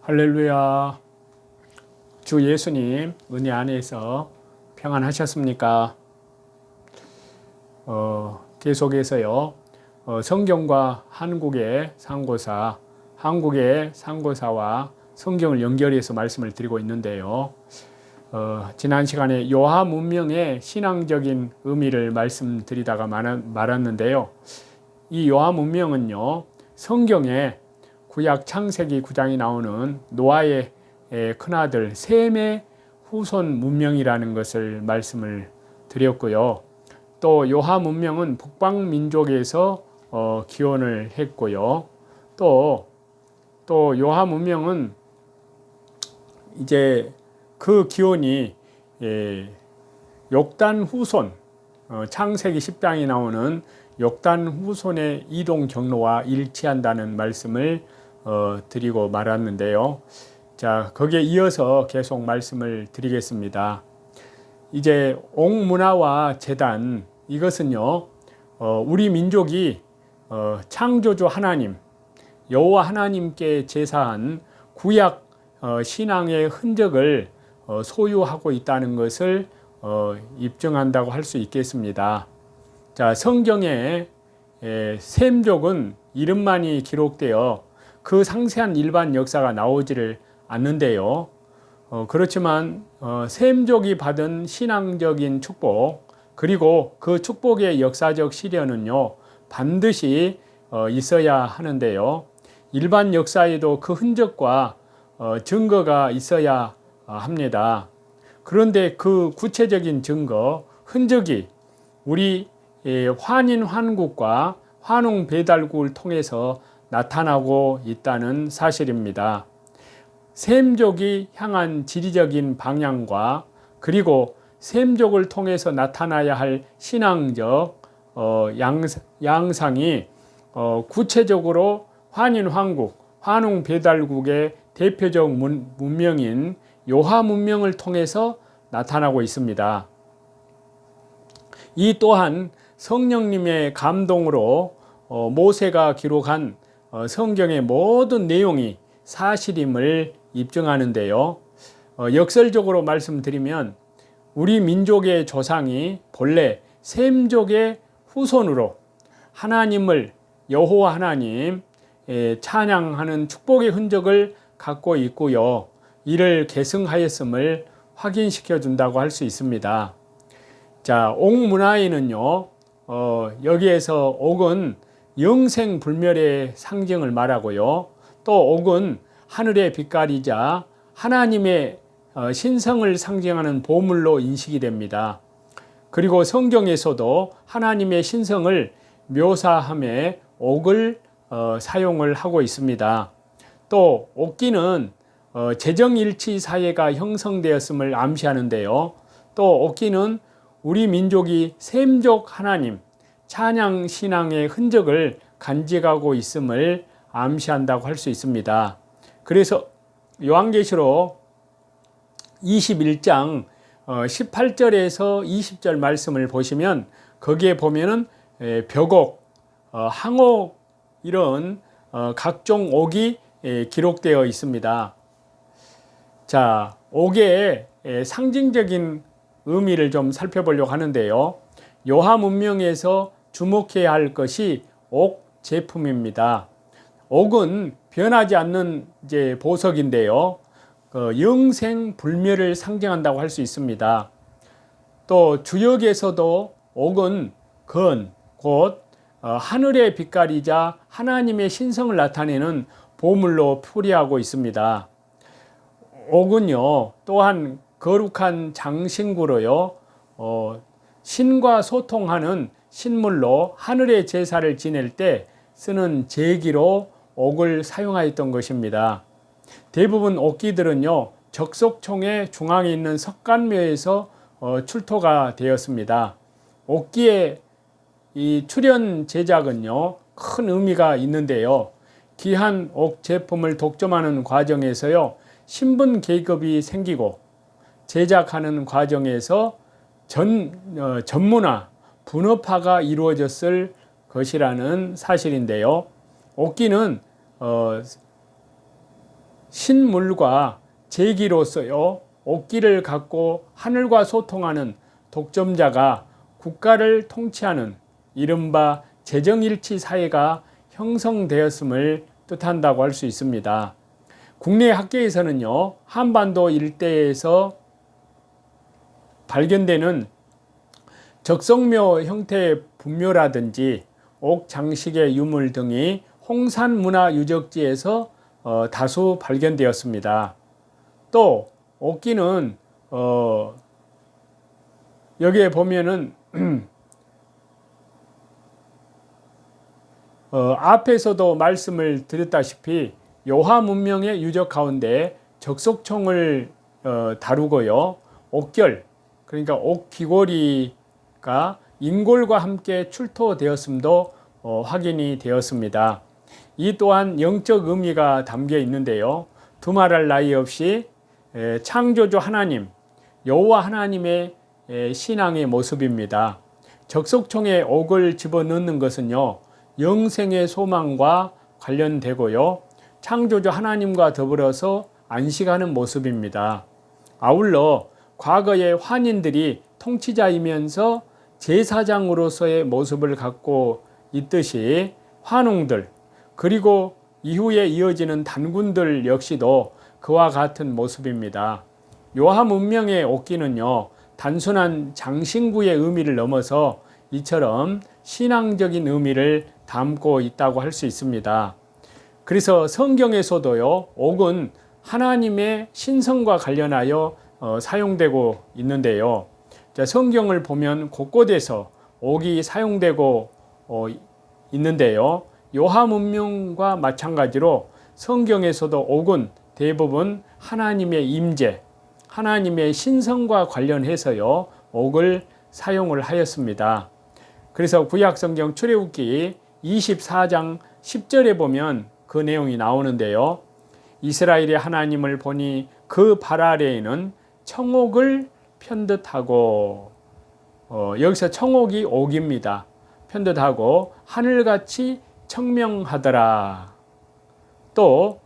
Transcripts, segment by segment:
할렐루야. 주 예수님 은혜 안에서 평안하셨습니까? 계속해서요. 성경과 한국의 상고사와 성경을 연결해서 말씀을 드리고 있는데요. 지난 시간에 요하 문명의 신앙적인 의미를 말씀드리다가 말았는데요. 이 요하 문명은요, 성경에 구약 창세기 9장이 나오는 노아의 큰아들 셈의 후손 문명이라는 것을 말씀을 드렸고요. 또 요하 문명은 북방 민족에서 기원을 했고요. 또 요하 문명은 이제 그 기원이 욕단 후손, 창세기 10장이 나오는 욕단 후손의 이동 경로와 일치한다는 말씀을 드리고 말았는데요. 자, 거기에 이어서 계속 말씀을 드리겠습니다. 이제 옥문화와 제단, 이것은요, 우리 민족이 창조주 하나님, 여호와 하나님께 제사한 구약 신앙의 흔적을 소유하고 있다는 것을 입증한다고 할 수 있겠습니다. 자, 성경에 셈족은 이름만이 기록되어 그 상세한 일반 역사가 나오지를 않는데요. 그렇지만 셈족이 받은 신앙적인 축복, 그리고 그 축복의 역사적 시련은요, 반드시 있어야 하는데요. 일반 역사에도 그 흔적과 증거가 있어야 합니다. 그런데 그 구체적인 증거, 흔적이 우리 환인 환국과 환웅 배달국을 통해서 나타나고 있다는 사실입니다. 셈족이 향한 지리적인 방향과 그리고 셈족을 통해서 나타나야 할 신앙적 양상이 구체적으로 환인 환국, 환웅 배달국의 대표적 문명인 요하 문명을 통해서 나타나고 있습니다. 이 또한 성령님의 감동으로 모세가 기록한 성경의 모든 내용이 사실임을 입증하는데요. 역설적으로 말씀드리면 우리 민족의 조상이 본래 셈족의 후손으로 하나님을, 여호와 하나님 찬양하는 축복의 흔적을 갖고 있고요. 이를 계승하였음을 확인시켜 준다고 할 수 있습니다. 자, 옥문화에는요, 여기에서 옥은 영생불멸의 상징을 말하고요. 또 옥은 하늘의 빛깔이자 하나님의 신성을 상징하는 보물로 인식이 됩니다. 그리고 성경에서도 하나님의 신성을 묘사함에 옥을 사용을 하고 있습니다. 또 옥기는 재정일치 사회가 형성되었음을 암시하는데요. 또 옥기는 우리 민족이 셈족 하나님, 찬양 신앙의 흔적을 간직하고 있음을 암시한다고 할 수 있습니다. 그래서 요한계시록 21장 18절에서 20절 말씀을 보시면 거기에 보면은 벽옥, 항옥 이런 각종 옥이 기록되어 있습니다. 자, 옥의 상징적인 의미를 좀 살펴보려고 하는데요. 요하 문명에서 주목해야 할 것이 옥 제품입니다. 옥은 변하지 않는 보석인데요. 영생 불멸을 상징한다고 할 수 있습니다. 또 주역에서도 옥은 곧 하늘의 빛깔이자 하나님의 신성을 나타내는 보물로 표리하고 있습니다. 옥은요, 또한 거룩한 장신구로요, 신과 소통하는 신물로 하늘의 제사를 지낼 때 쓰는 제기로 옥을 사용하였던 것입니다. 대부분 옥기들은요, 적석총의 중앙에 있는 석간묘에서 출토가 되었습니다. 옥기의 이 출연 제작은요, 큰 의미가 있는데요. 귀한 옥 제품을 독점하는 과정에서요, 신분 계급이 생기고 제작하는 과정에서 전문화, 분업화가 이루어졌을 것이라는 사실인데요. 옥기는 신물과 제기로서요 옥기를 갖고 하늘과 소통하는 독점자가 국가를 통치하는 이른바 재정일치 사회가 형성되었음을 뜻한다고 할 수 있습니다. 국내 학계에서는요 한반도 일대에서 발견되는 적성묘 형태의 분묘라든지 옥 장식의 유물 등이 홍산문화유적지에서 다수 발견되었습니다. 또 옥기는 여기에 보면은 앞에서도 말씀을 드렸다시피 요하 문명의 유적 가운데 적석총을 다루고요. 옥결, 그러니까 옥귀고리가 인골과 함께 출토되었음도 확인이 되었습니다. 이 또한 영적 의미가 담겨 있는데요. 두말할 나위 없이 창조주 하나님, 여호와 하나님의 신앙의 모습입니다. 적석총에 옥을 집어넣는 것은요. 영생의 소망과 관련되고요. 창조주 하나님과 더불어서 안식하는 모습입니다. 아울러 과거의 환인들이 통치자이면서 제사장으로서의 모습을 갖고 있듯이 환웅들 그리고 이후에 이어지는 단군들 역시도 그와 같은 모습입니다. 요하 문명의 옥기는요. 단순한 장신구의 의미를 넘어서 이처럼 신앙적인 의미를 담고 있다고 할 수 있습니다. 그래서 성경에서도요. 옥은 하나님의 신성과 관련하여 사용되고 있는데요. 자, 성경을 보면 곳곳에서 옥이 사용되고 있는데요. 요하 문명과 마찬가지로 성경에서도 옥은 대부분 하나님의 임재, 하나님의 신성과 관련해서요. 옥을 사용을 하였습니다. 그래서 구약성경 출애굽기 24장 10절에 보면 그 내용이 나오는데요. 이스라엘의 하나님을 보니 그 발 아래에는 청옥을 편듯하고 여기서 청옥이 옥입니다. 편듯하고 하늘같이 청명하더라. 또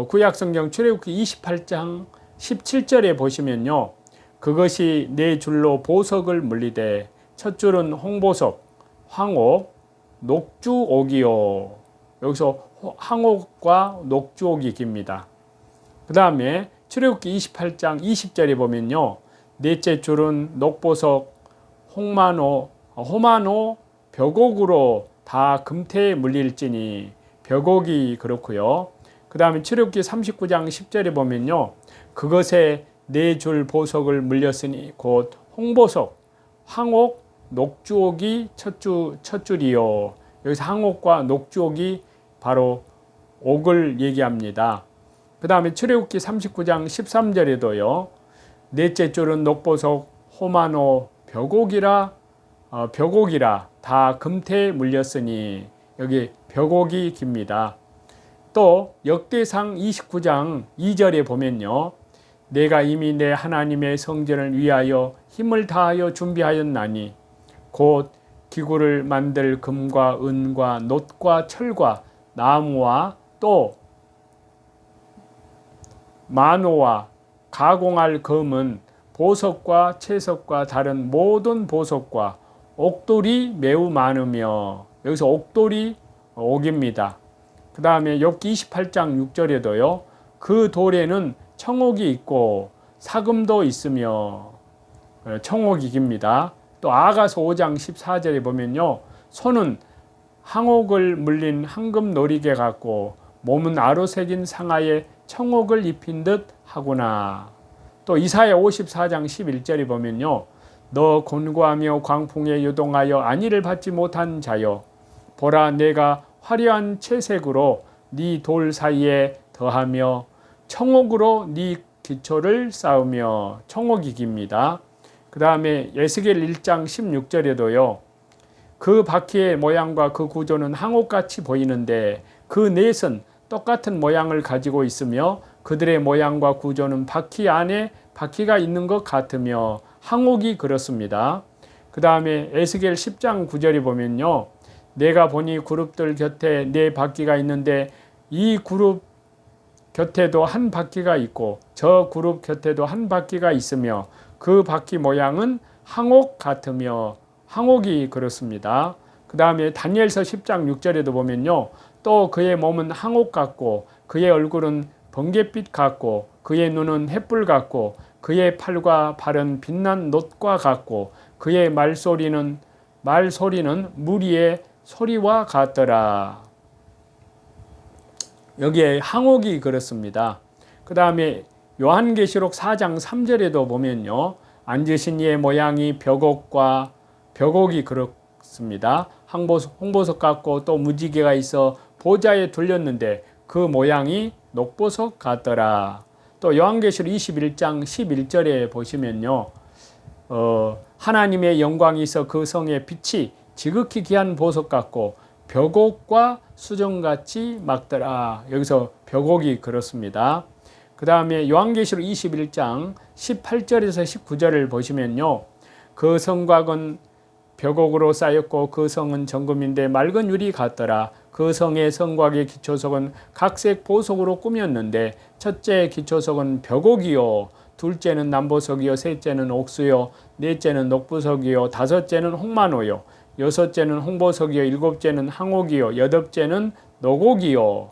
구약성경 출애굽기 28장 17절에 보시면요. 그것이 네 줄로 보석을 물리되 첫 줄은 홍보석, 황옥, 녹주옥이요. 여기서 황옥과 녹주옥이 깁니다. 그 다음에 출애굽기 28장 20절에 보면요. 넷째 줄은 녹보석, 호마노, 벽옥으로 다 금태에 물릴지니 벽옥이 그렇고요. 그 다음에 출애굽기 39장 10절에 보면요. 그것에 네 줄 보석을 물렸으니 곧 홍보석, 황옥, 녹주옥이 첫 줄이요. 여기서 황옥과 녹주옥이 바로 옥을 얘기합니다. 그 다음에 출애굽기 39장 13절에도요. 넷째 줄은 녹보석, 호마노, 벽옥이라 다 금태에 물렸으니 여기 벽옥이 깁니다. 또 역대상 29장 2절에 보면요. 내가 이미 내 하나님의 성전을 위하여 힘을 다하여 준비하였나니 곧 기구를 만들 금과 은과 놋과 철과 나무와 또 만호와 가공할 금은 보석과 채석과 다른 모든 보석과 옥돌이 매우 많으며 여기서 옥돌이 옥입니다. 그 다음에 욥기 28장 6절에도요. 그 돌에는 청옥이 있고 사금도 있으며 청옥이 깁니다. 또 아가서 5장 14절에 보면요. 손은 항옥을 물린 황금 놀이개 같고 몸은 아로 새긴 상아에 청옥을 입힌 듯 하구나. 또 이사야 54장 11절에 보면요. 너 곤고하며 광풍에 요동하여 안위를 받지 못한 자여 보라 내가 화려한 채색으로 네 돌 사이에 더하며 청옥으로 네 기초를 쌓으며 청옥이 깁니다. 그 다음에 에스겔 1장 16절에도요. 그 바퀴의 모양과 그 구조는 항옥같이 보이는데 그 넷은 똑같은 모양을 가지고 있으며 그들의 모양과 구조는 바퀴 안에 바퀴가 있는 것 같으며 항옥이 그렇습니다. 그 다음에 에스겔 10장 9절에 보면요. 내가 보니 그룹들 곁에 네 바퀴가 있는데 이 그룹 곁에도 한 바퀴가 있고 저 그룹 곁에도 한 바퀴가 있으며 그 바퀴 모양은 항옥 같으며 항옥이 그렇습니다. 그 다음에 다니엘서 10장 6절에도 보면요. 또 그의 몸은 항옥 같고 그의 얼굴은 번갯빛 같고 그의 눈은 햇불 같고 그의 팔과 발은 빛난 놋과 같고 그의 말소리는 무리의 소리와 같더라. 여기에 항옥이 그렇습니다. 그 다음에 요한계시록 4장 3절에도 보면요. 앉으신 이의 모양이 벽옥이 그렇습니다. 홍보석 같고 또 무지개가 있어 보좌에 둘렸는데 그 모양이 녹보석 같더라. 또 요한계시록 21장 11절에 보시면요. 하나님의 영광이 있어 그 성의 빛이 지극히 귀한 보석 같고 벽옥과 수정같이 막더라. 여기서 벽옥이 그렇습니다. 그 다음에 요한계시록 21장 18절에서 19절을 보시면요. 그 성곽은 벽옥으로 쌓였고 그 성은 정금인데 맑은 유리 같더라. 그 성의 성곽의 기초석은 각색 보석으로 꾸몄는데 첫째 기초석은 벽옥이요, 둘째는 남보석이요, 셋째는 옥수요, 넷째는 녹부석이요, 다섯째는 홍만호요, 여섯째는 홍보석이요, 일곱째는 항옥이요, 여덟째는 노곡이요,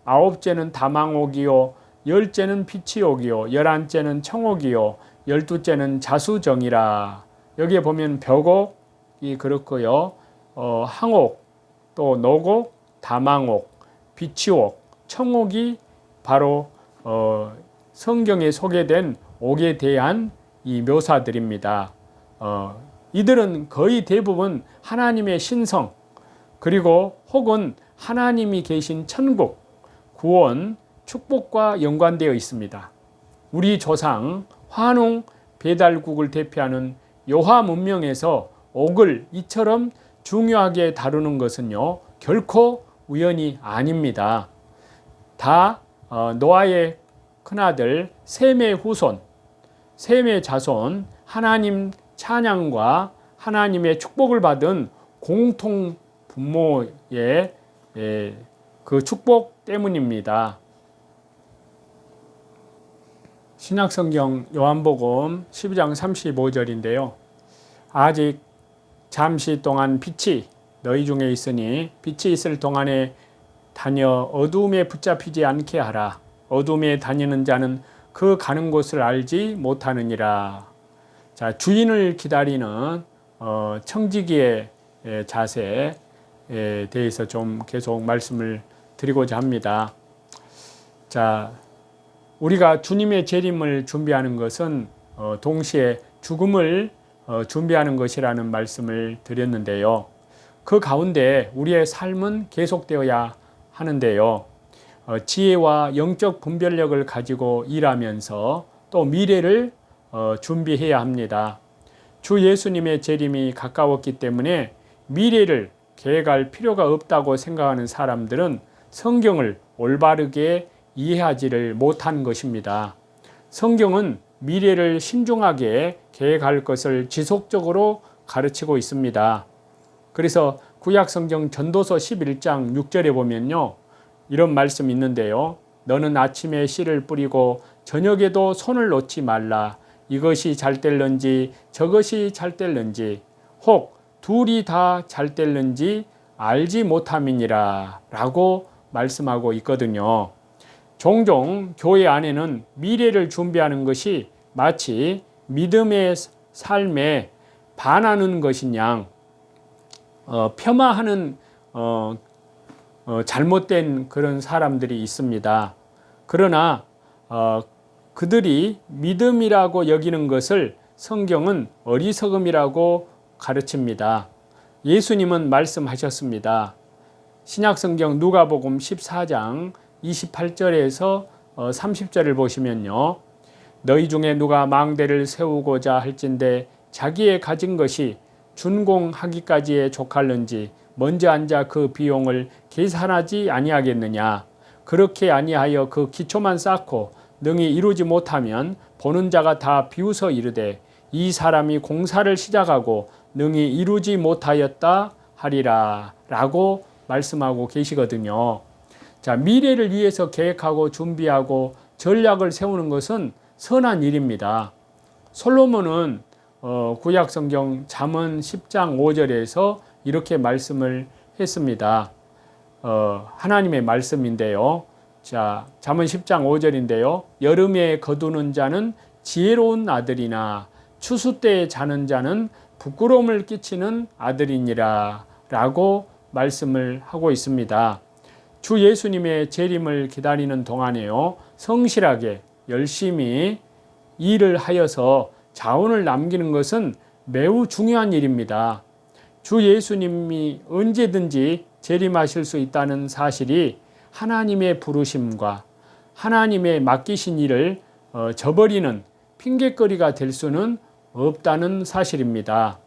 아홉째는 다망옥이요, 열째는 피치옥이요, 열한째는 청옥이요, 열두째는 자수정이라. 여기에 보면 벽옥이 그렇고요. 항옥, 또 노곡, 다망옥, 비치옥, 청옥이 바로 성경에 소개된 옥에 대한 이 묘사들입니다. 이들은 거의 대부분 하나님의 신성, 그리고 혹은 하나님이 계신 천국, 구원, 축복과 연관되어 있습니다. 우리 조상 환웅 배달국을 대표하는 요하 문명에서 옥을 이처럼 중요하게 다루는 것은요, 결코 우연이 아닙니다. 다 노아의 큰아들 셈의 후손, 셈의 자손, 하나님 찬양과 하나님의 축복을 받은 공통 부모의 그 축복 때문입니다. 신약성경 요한복음 12장 35절인데요. 아직 잠시 동안 빛이 너희 중에 있으니 빛이 있을 동안에 다녀 어두움에 붙잡히지 않게 하라. 어두움에 다니는 자는 그 가는 곳을 알지 못하느니라. 자, 주인을 기다리는 청지기의 자세에 대해서 좀 계속 말씀을 드리고자 합니다. 자, 우리가 주님의 재림을 준비하는 것은 동시에 죽음을 준비하는 것이라는 말씀을 드렸는데요. 그 가운데 우리의 삶은 계속되어야 하는데요. 지혜와 영적 분별력을 가지고 일하면서 또 미래를 준비해야 합니다. 주 예수님의 재림이 가까웠기 때문에 미래를 계획할 필요가 없다고 생각하는 사람들은 성경을 올바르게 이해하지를 못한 것입니다. 성경은 미래를 신중하게 계획할 것을 지속적으로 가르치고 있습니다. 그래서 구약성경 전도서 11장 6절에 보면요, 이런 말씀이 있는데요. 너는 아침에 씨를 뿌리고 저녁에도 손을 놓지 말라. 이것이 잘 될는지 저것이 잘 될는지 혹 둘이 다 잘 될는지 알지 못함이니라 라고 말씀하고 있거든요. 종종 교회 안에는 미래를 준비하는 것이 마치 믿음의 삶에 반하는 것인 양 폄하하는 잘못된 그런 사람들이 있습니다. 그러나 그들이 믿음이라고 여기는 것을 성경은 어리석음이라고 가르칩니다. 예수님은 말씀하셨습니다. 신약성경 누가복음 14장 28절에서 30절을 보시면요. 너희 중에 누가 망대를 세우고자 할진대 자기의 가진 것이 준공하기까지에 족할는지 먼저 앉아 그 비용을 계산하지 아니하겠느냐. 그렇게 아니하여 그 기초만 쌓고 능히 이루지 못하면 보는 자가 다 비웃어 이르되 이 사람이 공사를 시작하고 능히 이루지 못하였다 하리라 라고 말씀하고 계시거든요. 자, 미래를 위해서 계획하고 준비하고 전략을 세우는 것은 선한 일입니다. 솔로몬은 구약성경 잠언 10장 5절에서 이렇게 말씀을 했습니다. 하나님의 말씀인데요. 자, 잠언 10장 5절인데요. 여름에 거두는 자는 지혜로운 아들이나 추수 때에 자는 자는 부끄러움을 끼치는 아들이니라 라고 말씀을 하고 있습니다. 주 예수님의 재림을 기다리는 동안에요, 성실하게 열심히 일을 하여서 자원을 남기는 것은 매우 중요한 일입니다. 주 예수님이 언제든지 재림하실 수 있다는 사실이 하나님의 부르심과 하나님의 맡기신 일을 저버리는 핑계거리가 될 수는 없다는 사실입니다.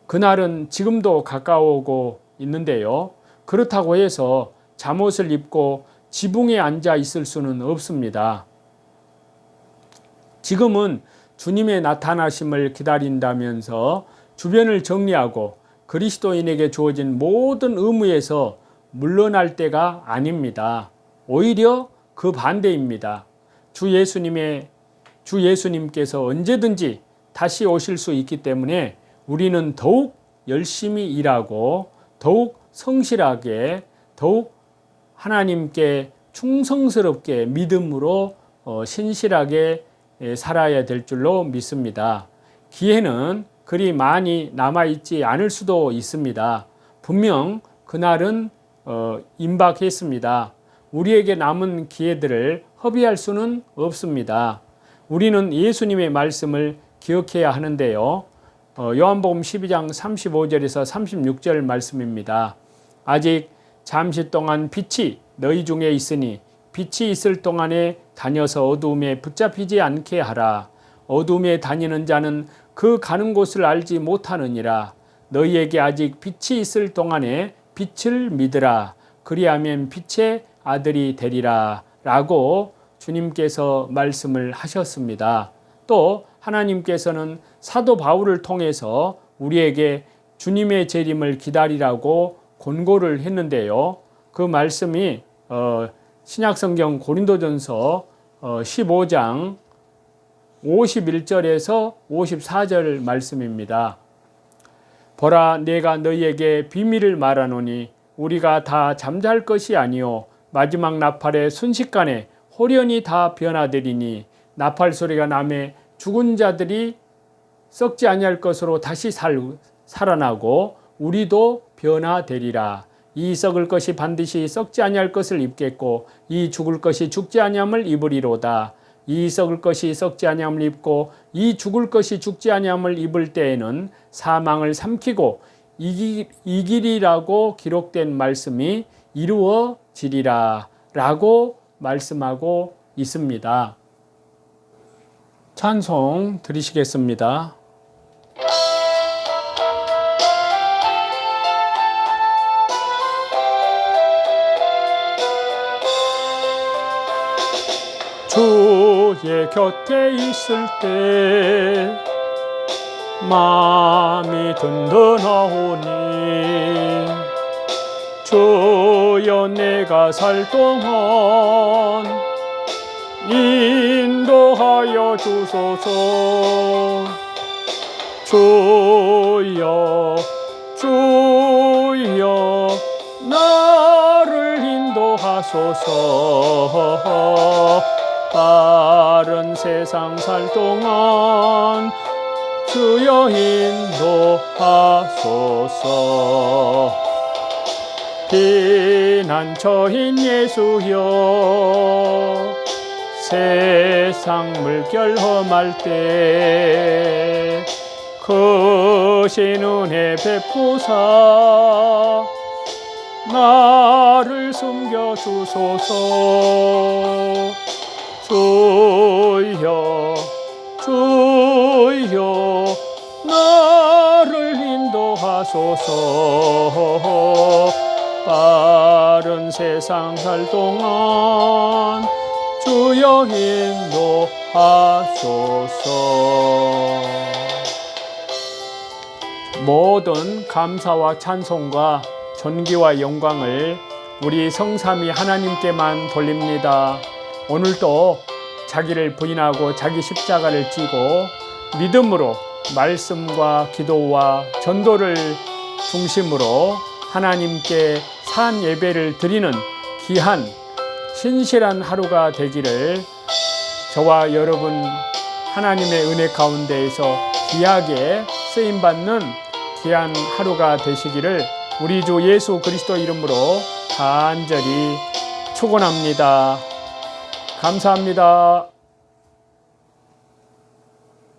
그날은 지금도 가까워오고 있는데요. 그렇다고 해서 잠옷을 입고 지붕에 앉아 있을 수는 없습니다. 지금은 주님의 나타나심을 기다린다면서 주변을 정리하고 그리스도인에게 주어진 모든 의무에서 물러날 때가 아닙니다. 오히려 그 반대입니다. 주 예수님께서 언제든지 다시 오실 수 있기 때문에 우리는 더욱 열심히 일하고 더욱 성실하게 더욱 하나님께 충성스럽게 믿음으로 신실하게 살아야 될 줄로 믿습니다. 기회는 그리 많이 남아있지 않을 수도 있습니다. 분명 그날은 임박했습니다. 우리에게 남은 기회들을 허비할 수는 없습니다. 우리는 예수님의 말씀을 기억해야 하는데요. 요한복음 12장 35절에서 36절 말씀입니다. 아직 잠시 동안 빛이 너희 중에 있으니 빛이 있을 동안에 다녀서 어두움에 붙잡히지 않게 하라. 어두움에 다니는 자는 그 가는 곳을 알지 못하느니라. 너희에게 아직 빛이 있을 동안에 빛을 믿으라. 그리하면 빛의 아들이 되리라 라고 주님께서 말씀을 하셨습니다. 또 하나님께서는 사도 바울을 통해서 우리에게 주님의 재림을 기다리라고 권고를 했는데요. 그 말씀이 신약성경 고린도전서 15장 51절에서 54절 말씀입니다. 보라, 내가 너희에게 비밀을 말하노니 우리가 다 잠잘 것이 아니요 마지막 나팔에 순식간에 홀연히 다 변화되리니 나팔 소리가 나매 죽은 자들이 썩지 아니할 것으로 다시 살아나고 우리도 변화되리라. 이 썩을 것이 반드시 썩지 아니할 것을 입겠고 이 죽을 것이 죽지 아니함을 입으리로다. 이 썩을 것이 썩지 아니함을 입고 이 죽을 것이 죽지 아니함을 입을 때에는 사망을 삼키고 이기리라고 기록된 말씀이 이루어지리라 라고 말씀하고 있습니다. 찬송 드리시겠습니다. 주의 곁에 있을 때 마음이 든든하오니 주여 내가 살 동안 인도하여 주소서. 주여 주여 나를 인도하소서. 바른 세상 살 동안 주여 인도하소서. 피난처인 예수여 세상 물결 험할 때 크신 은혜 베푸사 나를 숨겨주소서. 주여 주여 나를 인도하소서. 빠른 세상 살 동안 주여 인도하소서. 모든 감사와 찬송과 존귀와 영광을 우리 성삼위 하나님께만 돌립니다. 오늘도 자기를 부인하고 자기 십자가를 지고 믿음으로 말씀과 기도와 전도를 중심으로 하나님께 산 예배를 드리는 귀한 신실한 하루가 되기를 저와 여러분 하나님의 은혜 가운데에서 귀하게 쓰임받는 귀한 하루가 되시기를 우리 주 예수 그리스도 이름으로 간절히 축원합니다. 감사합니다.